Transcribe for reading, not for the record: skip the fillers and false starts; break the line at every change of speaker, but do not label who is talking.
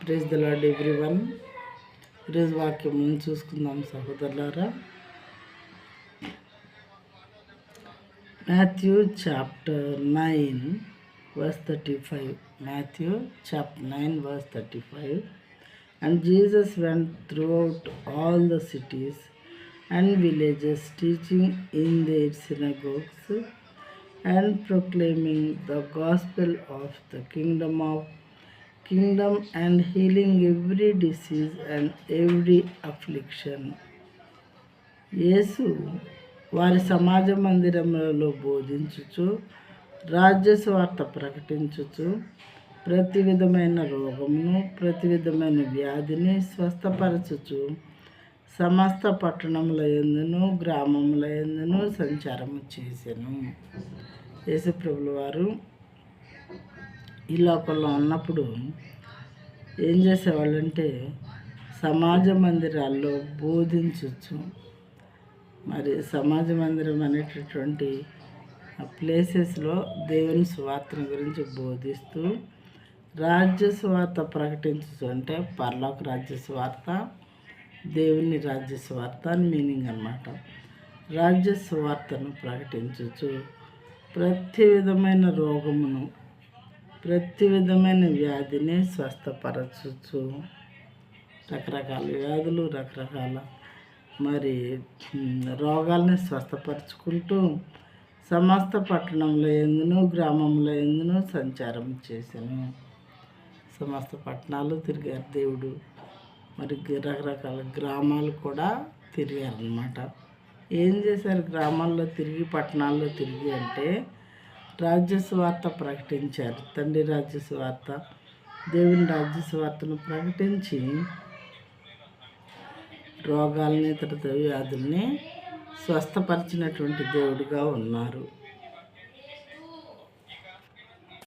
Praise the lord everyone. ఈరోజు వాక్యం చూసుకుందాం సహోదరులారా. Matthew chapter 9 verse 35. Matthew chapter 9 verse 35. And Jesus went throughout all the cities and villages, teaching in their synagogues and proclaiming the gospel of the kingdom and healing every disease and every affliction. యేసు వారి సమాజ మందిరములలో బోధించుచు రాజ్య స్వార్థ ప్రకటించుచు ప్రతి విధమైన రోగమును ప్రతి విధమైన వ్యాధిని స్వస్థపరచుచు సమస్త పట్టణముల యందును గ్రామముల యందును సంచారము చేసెను. యేసు ప్రభుల వారు ఈ లోకంలో ఉన్నప్పుడు ఏం చేసేవాళ్ళంటే సమాజ మందిరాల్లో బోధించవచ్చు. మరి సమాజ మందిరం అనేటటువంటి ప్లేసెస్లో దేవుని స్వార్థను గురించి బోధిస్తూ రాజ్య స్వార్థ ప్రకటించచ్చు. అంటే పరలోక రాజ్య స్వార్థ, దేవుని రాజ్య స్వార్థ అని మీనింగ్ అన్నమాట. రాజ్య స్వార్థను ప్రకటించచ్చు. ప్రతి విధమైన రోగమును ప్రతి విధమైన వ్యాధిని స్వస్థపరచచ్చు. రకరకాల వ్యాధులు రకరకాల మరి రోగాల్ని స్వస్థపరచుకుంటూ సమస్త పట్టణంలో ఎందును గ్రామంలో ఎందును సంచారం చేశాను. సమస్త పట్టణాలు తిరిగారు దేవుడు. మరి రకరకాల గ్రామాలు కూడా తిరిగారనమాట. ఏం చేశారు గ్రామాల్లో తిరిగి పట్టణాల్లో తిరిగి అంటే రాజ్య స్వార్థ ప్రకటించారు. తండ్రి రాజ్య స్వార్థ, దేవుని రాజ్య స్వార్థను ప్రకటించి రోగాలని తర్వాత వ్యాధుల్ని స్వస్థపరిచినటువంటి దేవుడిగా ఉన్నారు.